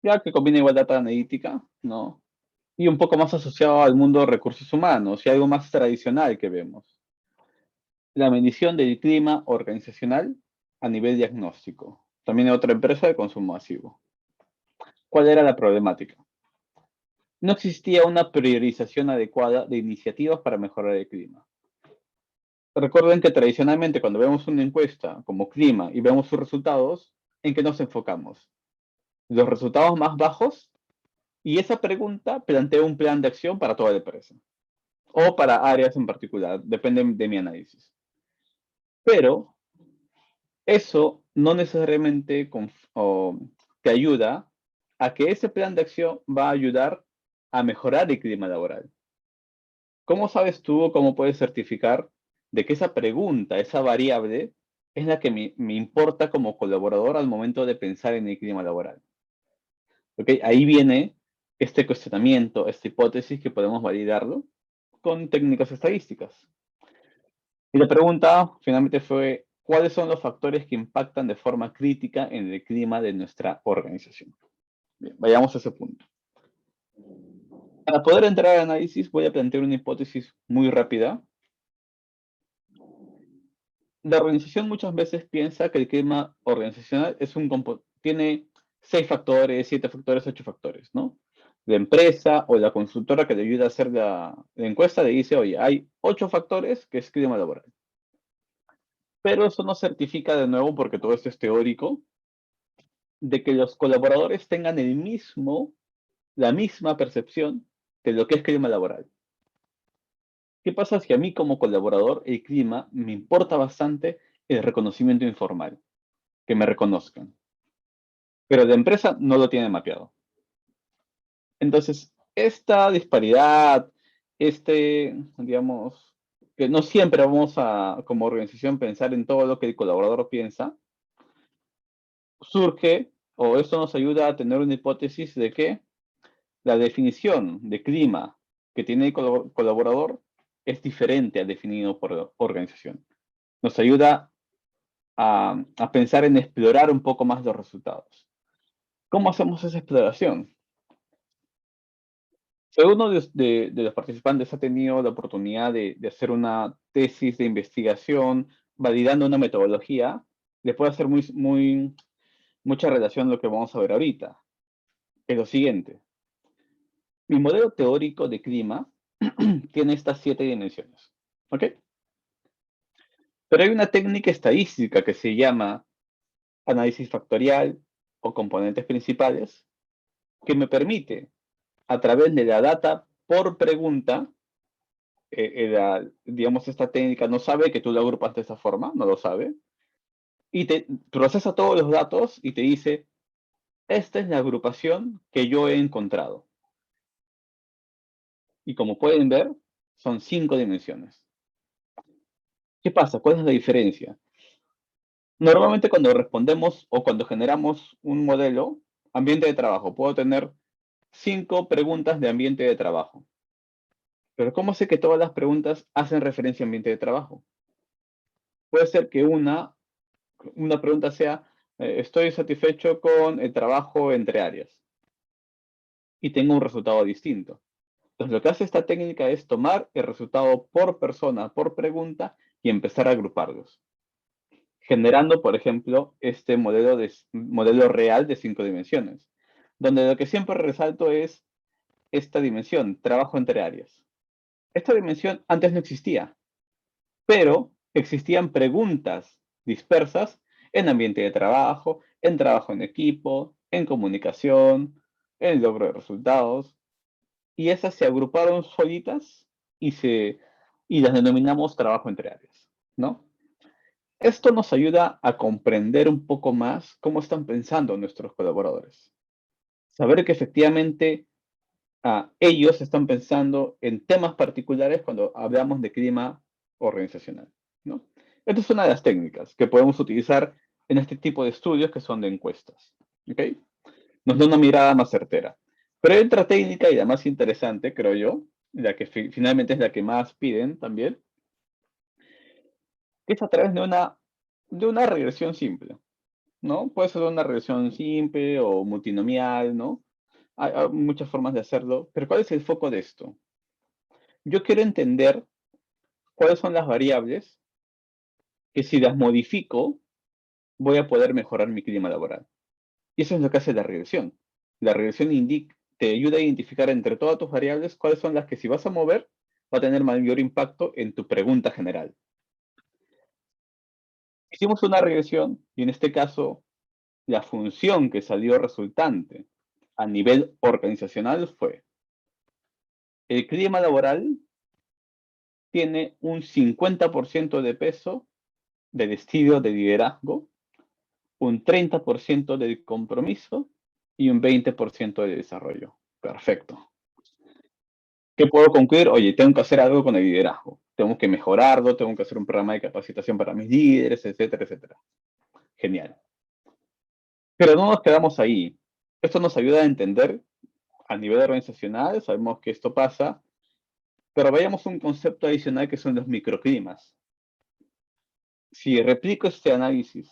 ya que combina igual data analítica, ¿no? Y un poco más asociado al mundo de recursos humanos y algo más tradicional que vemos. La medición del clima organizacional a nivel diagnóstico. También hay otra empresa de consumo masivo. ¿Cuál era la problemática? No existía una priorización adecuada de iniciativas para mejorar el clima. Recuerden que tradicionalmente cuando vemos una encuesta como clima y vemos sus resultados, ¿en qué nos enfocamos? Los resultados más bajos, y esa pregunta plantea un plan de acción para toda la empresa o para áreas en particular, depende de mi análisis. Pero eso no necesariamente te ayuda a que ese plan de acción va a ayudar a mejorar el clima laboral. ¿Cómo sabes tú o cómo puedes certificar de que esa pregunta, esa variable, es la que me importa como colaborador al momento de pensar en el clima laboral? ¿Ok? Ahí viene este cuestionamiento, esta hipótesis que podemos validarlo con técnicas estadísticas. Y la pregunta finalmente fue, ¿cuáles son los factores que impactan de forma crítica en el clima de nuestra organización? Bien, vayamos a ese punto. Para poder entrar al análisis, voy a plantear una hipótesis muy rápida. La organización muchas veces piensa que el clima organizacional tiene 6 factores, 7 factores, 8 factores, ¿no? La empresa o la consultora que le ayuda a hacer la encuesta le dice, oye, hay 8 factores que es clima laboral. Pero eso no certifica de nuevo, porque todo esto es teórico, de que los colaboradores tengan la misma percepción de lo que es clima laboral. ¿Qué pasa si a mí como colaborador el clima me importa bastante el reconocimiento informal? Que me reconozcan. Pero la empresa no lo tiene mapeado. Entonces, esta disparidad, digamos, que no siempre vamos a, como organización, pensar en todo lo que el colaborador piensa, surge, o esto nos ayuda a tener una hipótesis de que la definición de clima que tiene el colaborador es diferente al definido por la organización. Nos ayuda a pensar en explorar un poco más los resultados. ¿Cómo hacemos esa exploración? Si alguno de los participantes ha tenido la oportunidad de hacer una tesis de investigación validando una metodología, le puede hacer mucha relación a lo que vamos a ver ahorita. Es lo siguiente. Mi modelo teórico de clima tiene estas 7 dimensiones. ¿Ok? Pero hay una técnica estadística que se llama análisis factorial o componentes principales que me permite, a través de la data por pregunta, digamos, esta técnica no sabe que tú lo agrupas de esa forma, no lo sabe, y te procesa todos los datos y te dice, esta es la agrupación que yo he encontrado. Y como pueden ver, son 5 dimensiones. ¿Qué pasa? ¿Cuál es la diferencia? Normalmente cuando respondemos o cuando generamos un modelo, ambiente de trabajo, puedo tener 5 preguntas de ambiente de trabajo. Pero ¿cómo sé que todas las preguntas hacen referencia a ambiente de trabajo? Puede ser que una pregunta sea, ¿estoy satisfecho con el trabajo entre áreas? Y tengo un resultado distinto. Entonces, lo que hace esta técnica es tomar el resultado por persona, por pregunta, y empezar a agruparlos, generando, por ejemplo, este modelo real de 5 dimensiones, donde lo que siempre resalto es esta dimensión, trabajo entre áreas. Esta dimensión antes no existía, pero existían preguntas dispersas en ambiente de trabajo, en trabajo en equipo, en comunicación, en logro de resultados, y esas se agruparon solitas y las denominamos trabajo entre áreas, ¿no? Esto nos ayuda a comprender un poco más cómo están pensando nuestros colaboradores. Saber que efectivamente ellos están pensando en temas particulares cuando hablamos de clima organizacional, ¿no? Esta es una de las técnicas que podemos utilizar en este tipo de estudios que son de encuestas, ¿ok? Nos da una mirada más certera. Pero hay otra técnica y la más interesante, creo yo, la que finalmente es la que más piden también, que es a través de una regresión simple, ¿no? Puede ser una regresión simple o multinomial, ¿no? Hay muchas formas de hacerlo, pero ¿cuál es el foco de esto? Yo quiero entender cuáles son las variables que si las modifico voy a poder mejorar mi clima laboral. Y eso es lo que hace la regresión. La regresión te ayuda a identificar entre todas tus variables cuáles son las que si vas a mover va a tener mayor impacto en tu pregunta general. Hicimos una regresión y en este caso la función que salió resultante a nivel organizacional fue el clima laboral tiene un 50% de peso del estilo de liderazgo, un 30% de compromiso y un 20% de desarrollo. Perfecto. ¿Qué puedo concluir? Oye, tengo que hacer algo con el liderazgo. Tengo que mejorarlo, tengo que hacer un programa de capacitación para mis líderes, etcétera, etcétera. Genial. Pero no nos quedamos ahí. Esto nos ayuda a entender a nivel organizacional, sabemos que esto pasa, pero vayamos a un concepto adicional que son los microclimas. Si replico este análisis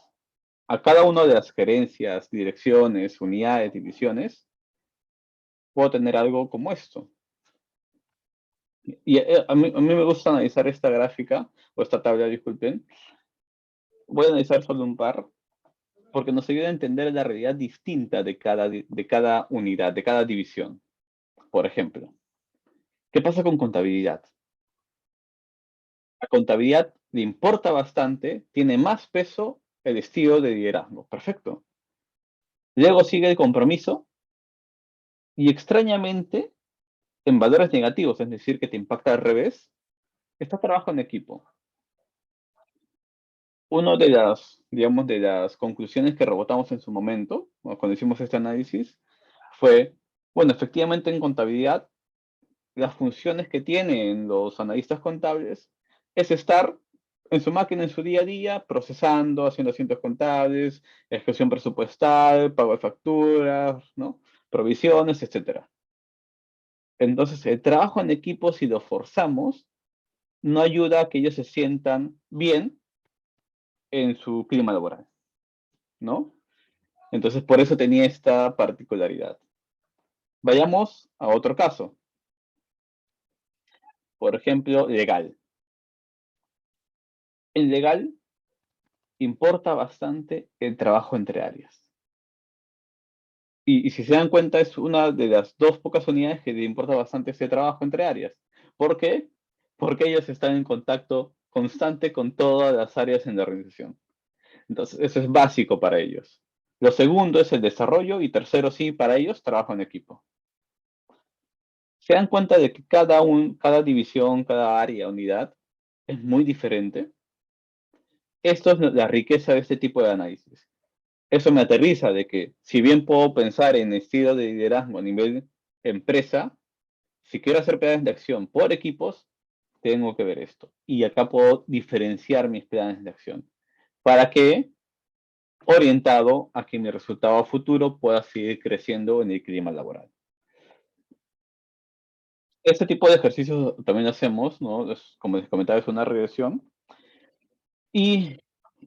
a cada una de las gerencias, direcciones, unidades, divisiones, puedo tener algo como esto. Y a mí me gusta analizar esta gráfica, o esta tabla, disculpen. Voy a analizar solo un par, porque nos ayuda a entender la realidad distinta de cada unidad, de cada división. Por ejemplo, ¿qué pasa con contabilidad? A contabilidad le importa bastante, tiene más peso el estilo de liderazgo. Perfecto. Luego sigue el compromiso y extrañamente, en valores negativos, es decir, que te impacta al revés, está trabajo en equipo. Una de las, digamos, de las conclusiones que rebotamos en su momento, cuando hicimos este análisis, fue, bueno, efectivamente en contabilidad, las funciones que tienen los analistas contables es estar en su máquina en su día a día, procesando, haciendo asientos contables, ejecución presupuestal, pago de facturas, ¿no? Provisiones, etcétera. Entonces, el trabajo en equipo, si lo forzamos, no ayuda a que ellos se sientan bien en su clima laboral, ¿no? Entonces, por eso tenía esta particularidad. Vayamos a otro caso. Por ejemplo, legal. En legal importa bastante el trabajo entre áreas. Y si se dan cuenta, es una de las dos pocas unidades que le importa bastante ese trabajo entre áreas. ¿Por qué? Porque ellos están en contacto constante con todas las áreas en la organización. Entonces, eso es básico para ellos. Lo segundo es el desarrollo y tercero, sí, para ellos, trabajo en equipo. Se dan cuenta de que cada división, cada área, unidad, es muy diferente. Esto es la riqueza de este tipo de análisis. Eso me aterriza de que, si bien puedo pensar en estilo de liderazgo a nivel empresa, si quiero hacer planes de acción por equipos, tengo que ver esto. Y acá puedo diferenciar mis planes de acción. ¿Para qué? orientado a que mi resultado a futuro pueda seguir creciendo en el clima laboral. Este tipo de ejercicios también hacemos, ¿no? Como les comentaba, es una regresión. Y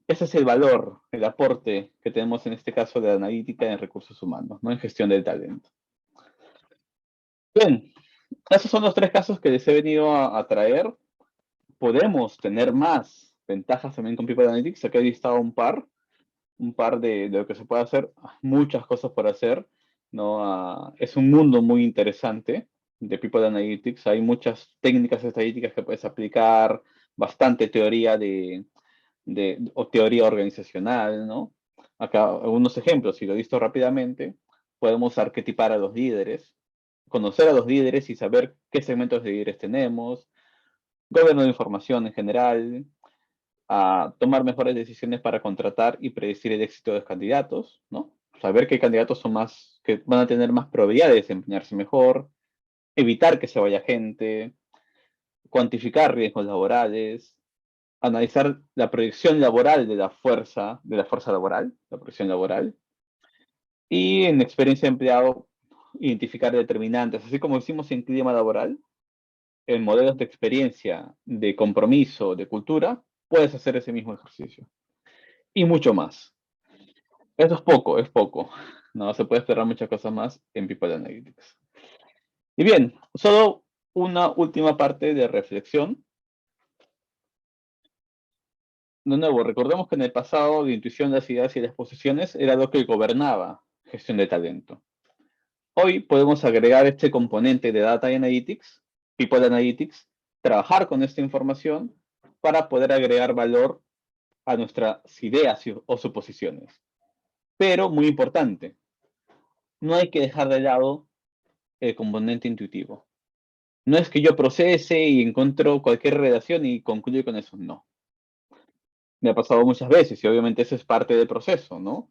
ese es el valor, el aporte que tenemos en este caso de analítica en recursos humanos, ¿no? En gestión del talento. Bien, esos son los tres casos que les he venido a traer. Podemos tener más ventajas también con People Analytics. Aquí he listado un par de lo que se puede hacer, muchas cosas por hacer, ¿no? Es un mundo muy interesante de People Analytics. Hay muchas técnicas estadísticas que puedes aplicar, bastante teoría o teoría organizacional, ¿no? Acá algunos ejemplos, si lo he visto rápidamente, podemos arquetipar a los líderes, conocer a los líderes y saber qué segmentos de líderes tenemos, gobierno de información en general, a tomar mejores decisiones para contratar y predecir el éxito de los candidatos, ¿no? Saber qué candidatos son más, que van a tener más probabilidad de desempeñarse mejor, evitar que se vaya gente, cuantificar riesgos laborales, analizar la proyección laboral de la fuerza laboral, la proyección laboral, y en experiencia de empleado, identificar determinantes, así como hicimos en clima laboral, en modelos de experiencia, de compromiso, de cultura, puedes hacer ese mismo ejercicio. Y mucho más. Eso es poco. No se puede esperar muchas cosas más en People Analytics. Y bien, solo una última parte de reflexión. De nuevo, recordemos que en el pasado la intuición, las ideas y las posiciones era lo que gobernaba gestión de talento. Hoy podemos agregar este componente de Data Analytics, People Analytics, trabajar con esta información para poder agregar valor a nuestras ideas o suposiciones. Pero, muy importante, no hay que dejar de lado el componente intuitivo. No es que yo procese y encuentro cualquier relación y concluyo con eso, no. Me ha pasado muchas veces y obviamente eso es parte del proceso, ¿no?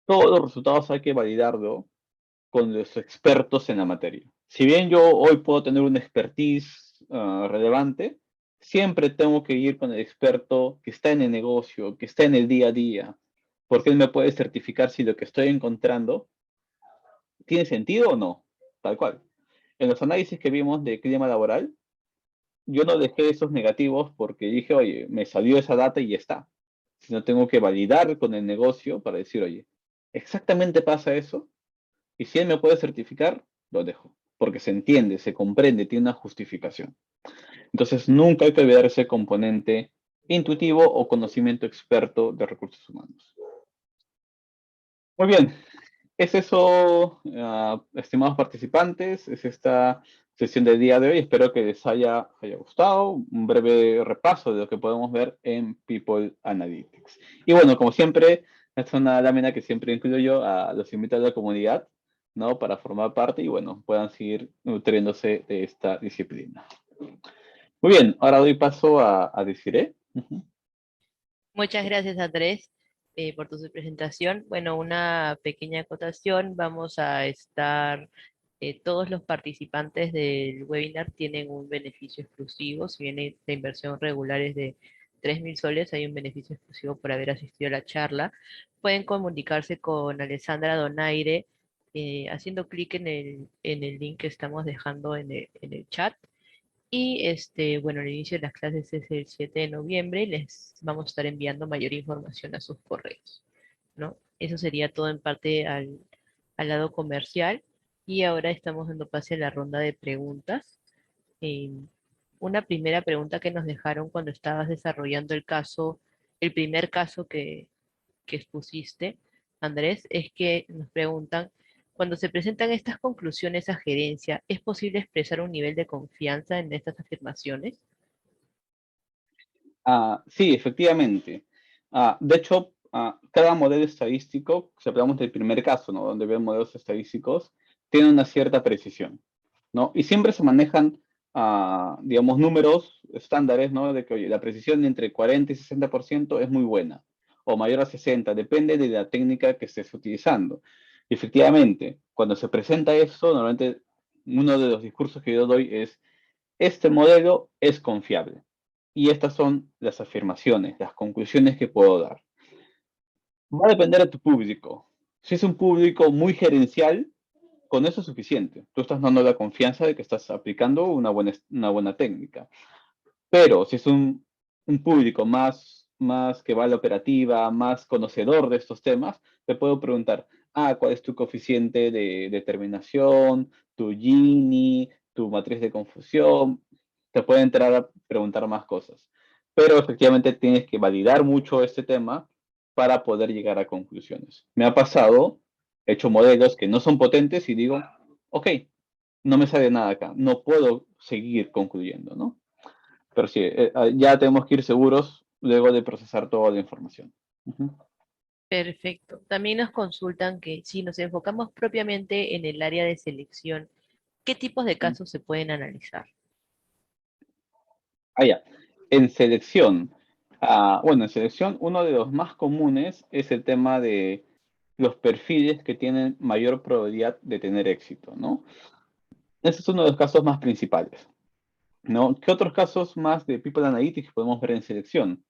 Todos los resultados hay que validarlo con los expertos en la materia. Si bien yo hoy puedo tener una expertise relevante, siempre tengo que ir con el experto que está en el negocio, que está en el día a día, porque él me puede certificar si lo que estoy encontrando tiene sentido o no, tal cual. En los análisis que vimos de clima laboral, yo no dejé esos negativos porque dije, oye, me salió esa data y ya está. Sino tengo que validar con el negocio para decir, oye, exactamente pasa eso. Y si él me puede certificar, lo dejo. Porque se entiende, se comprende, tiene una justificación. Entonces, nunca hay que olvidar ese componente intuitivo o conocimiento experto de recursos humanos. Muy bien, es eso, estimados participantes, es esta sesión del día de hoy. Espero que les haya gustado. Un breve repaso de lo que podemos ver en People Analytics. Y bueno, como siempre, esta es una lámina que siempre incluyo yo a los invitados de la comunidad, ¿no? Para formar parte y bueno, puedan seguir nutriéndose de esta disciplina. Muy bien, ahora doy paso a Desiree. Muchas gracias, Andrés, por tu presentación. Bueno, una pequeña acotación. Vamos a estar, todos los participantes del webinar tienen un beneficio exclusivo. Si bien la inversión regular es de 3.000 soles, hay un beneficio exclusivo por haber asistido a la charla. Pueden comunicarse con Alessandra Donaire haciendo clic en el link que estamos dejando en el chat. Y bueno, el inicio de las clases es el 7 de noviembre y les vamos a estar enviando mayor información a sus correos, ¿no? Eso sería todo en parte al lado comercial. Y ahora estamos dando pase a la ronda de preguntas. Eh, una primera pregunta que nos dejaron cuando estabas desarrollando el caso, el primer caso que expusiste, Andrés, es que nos preguntan, cuando se presentan estas conclusiones a gerencia, ¿es posible expresar un nivel de confianza en estas afirmaciones? Sí, efectivamente. De hecho, cada modelo estadístico, si hablamos del primer caso, ¿no? Donde ven modelos estadísticos, tiene una cierta precisión, ¿no? Y siempre se manejan, digamos, números estándares, ¿no? De que, oye, la precisión entre 40 y 60% es muy buena, o mayor a 60, depende de la técnica que estés utilizando. Y efectivamente, cuando se presenta eso, normalmente uno de los discursos que yo doy es, este modelo es confiable. Y estas son las afirmaciones, las conclusiones que puedo dar. Va a depender de tu público. Si es un público muy gerencial, con eso es suficiente. Tú estás dando la confianza de que estás aplicando una buena técnica. Pero si es un público más que va a la operativa, más conocedor de estos temas, te puedo preguntar, ¿cuál es tu coeficiente de determinación, tu Gini, tu matriz de confusión? Te puede entrar a preguntar más cosas. Pero efectivamente tienes que validar mucho este tema para poder llegar a conclusiones. Me ha pasado, he hecho modelos que no son potentes y digo, ok, no me sale nada acá, no puedo seguir concluyendo, ¿no? Pero sí, ya tenemos que ir seguros luego de procesar toda la información. Ujú. Perfecto. También nos consultan que si nos enfocamos propiamente en el área de selección, ¿qué tipos de casos se pueden analizar? Ya. En selección, bueno, en selección uno de los más comunes es el tema de los perfiles que tienen mayor probabilidad de tener éxito, ¿no? Ese es uno de los casos más principales, ¿no? ¿Qué otros casos más de People Analytics podemos ver en selección?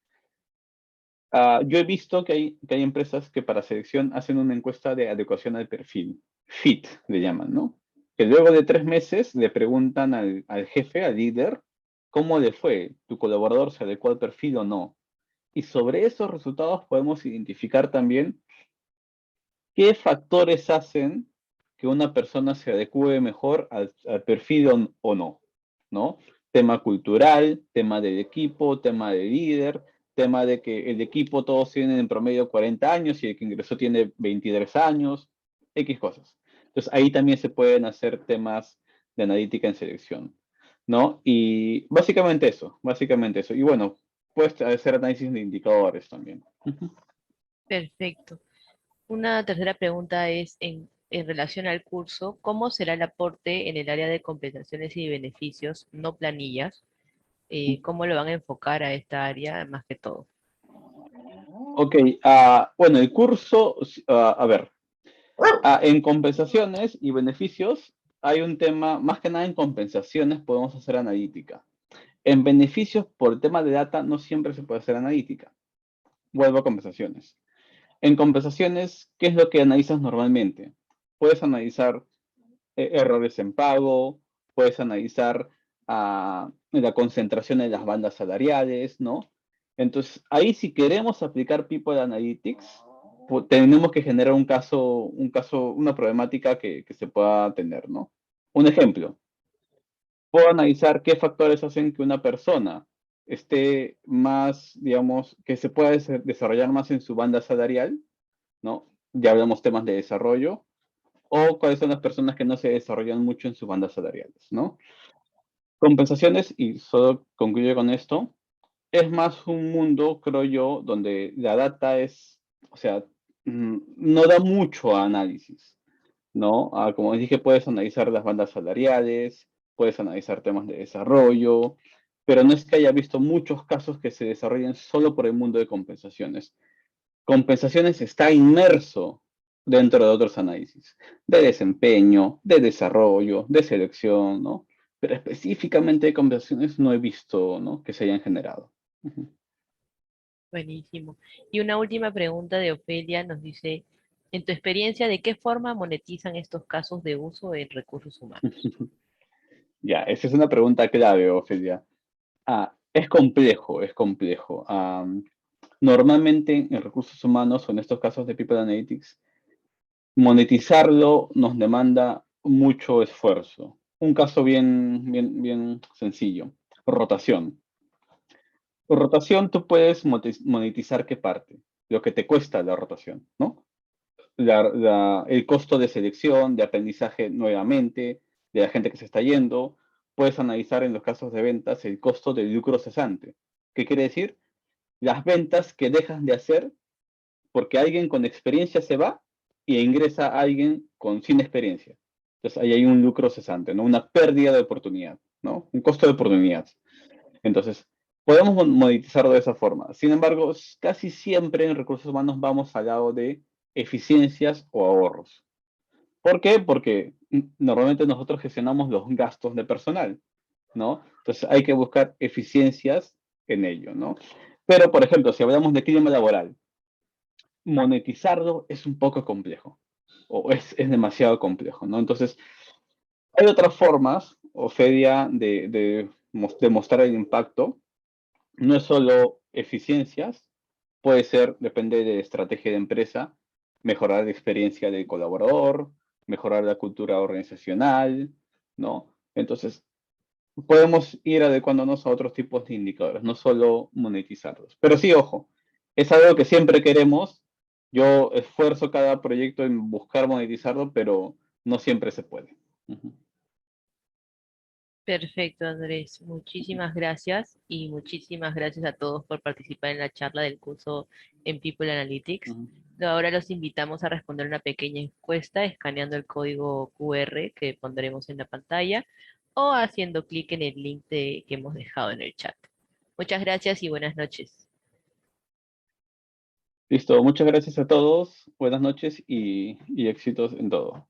Yo he visto que hay empresas que para selección hacen una encuesta de adecuación al perfil, FIT le llaman, ¿no? Que luego de 3 meses le preguntan al jefe, al líder, ¿cómo le fue? ¿Tu colaborador se adecuó al perfil o no? Y sobre esos resultados podemos identificar también qué factores hacen que una persona se adecue mejor al perfil o no, ¿no? Tema cultural, tema del equipo, tema del líder, tema de que el equipo todos tienen en promedio 40 años y el que ingresó tiene 23 años, X cosas. Entonces ahí también se pueden hacer temas de analítica en selección, ¿no? Y básicamente eso. Y bueno, puedes hacer análisis de indicadores también. Perfecto. Una tercera pregunta es en relación al curso, ¿cómo será el aporte en el área de compensaciones y beneficios, no planillas? ¿Cómo lo van a enfocar a esta área más que todo? Ok, bueno, el curso, a ver, en compensaciones y beneficios hay un tema, más que nada en compensaciones podemos hacer analítica. En beneficios, por el tema de data, no siempre se puede hacer analítica. Vuelvo a compensaciones. En compensaciones, ¿qué es lo que analizas normalmente? Puedes analizar errores en pago, puedes analizar la concentración en las bandas salariales, ¿no? Entonces, ahí si queremos aplicar People Analytics, tenemos que generar una problemática que se pueda tener, ¿no? Un ejemplo, puedo analizar qué factores hacen que una persona esté más, digamos, que se pueda desarrollar más en su banda salarial, ¿no? Ya hablamos temas de desarrollo, o cuáles son las personas que no se desarrollan mucho en sus bandas salariales, ¿no? Compensaciones, y solo concluyo con esto, es más un mundo, creo yo, donde la data es, o sea, no da mucho análisis, ¿no? Como dije, puedes analizar las bandas salariales, puedes analizar temas de desarrollo, pero no es que haya visto muchos casos que se desarrollen solo por el mundo de compensaciones. Compensaciones está inmerso dentro de otros análisis, de desempeño, de desarrollo, de selección, ¿no? Pero específicamente de compensaciones no he visto, ¿no?, que se hayan generado. Ujú. Buenísimo. Y una última pregunta de Ofelia nos dice, en tu experiencia, ¿de qué forma monetizan estos casos de uso en recursos humanos? Ya, esa es una pregunta clave, Ofelia. Es complejo, es complejo. Normalmente en recursos humanos o en estos casos de People Analytics, monetizarlo nos demanda mucho esfuerzo. Un caso bien sencillo, rotación. Por rotación tú puedes monetizar qué parte, lo que te cuesta la rotación, ¿no? El costo de selección, de aprendizaje nuevamente, de la gente que se está yendo. Puedes analizar en los casos de ventas el costo del lucro cesante. ¿Qué quiere decir? Las ventas que dejan de hacer porque alguien con experiencia se va y ingresa a alguien sin experiencia. Entonces ahí hay un lucro cesante, ¿no? Una pérdida de oportunidad, ¿no? Un costo de oportunidad. Entonces, podemos monetizarlo de esa forma. Sin embargo, casi siempre en recursos humanos vamos al lado de eficiencias o ahorros. ¿Por qué? Porque normalmente nosotros gestionamos los gastos de personal, ¿no? Entonces hay que buscar eficiencias en ello, ¿no? Pero, por ejemplo, si hablamos de clima laboral, monetizarlo es un poco complejo, o es demasiado complejo, ¿no? Entonces, hay otras formas, Ofelia, de mostrar el impacto. No es solo eficiencias, puede ser, depende de estrategia de empresa, mejorar la experiencia del colaborador, mejorar la cultura organizacional, ¿no? Entonces, podemos ir adecuándonos a otros tipos de indicadores, no solo monetizarlos. Pero sí, ojo, es algo que siempre queremos. Yo esfuerzo cada proyecto en buscar monetizarlo, pero no siempre se puede. Ujú. Perfecto, Andrés. Muchísimas gracias y muchísimas gracias a todos por participar en la charla del curso en People Analytics. Ujú. Ahora los invitamos a responder una pequeña encuesta escaneando el código QR que pondremos en la pantalla o haciendo clic en el link que hemos dejado en el chat. Muchas gracias y buenas noches. Listo, muchas gracias a todos, buenas noches y éxitos en todo.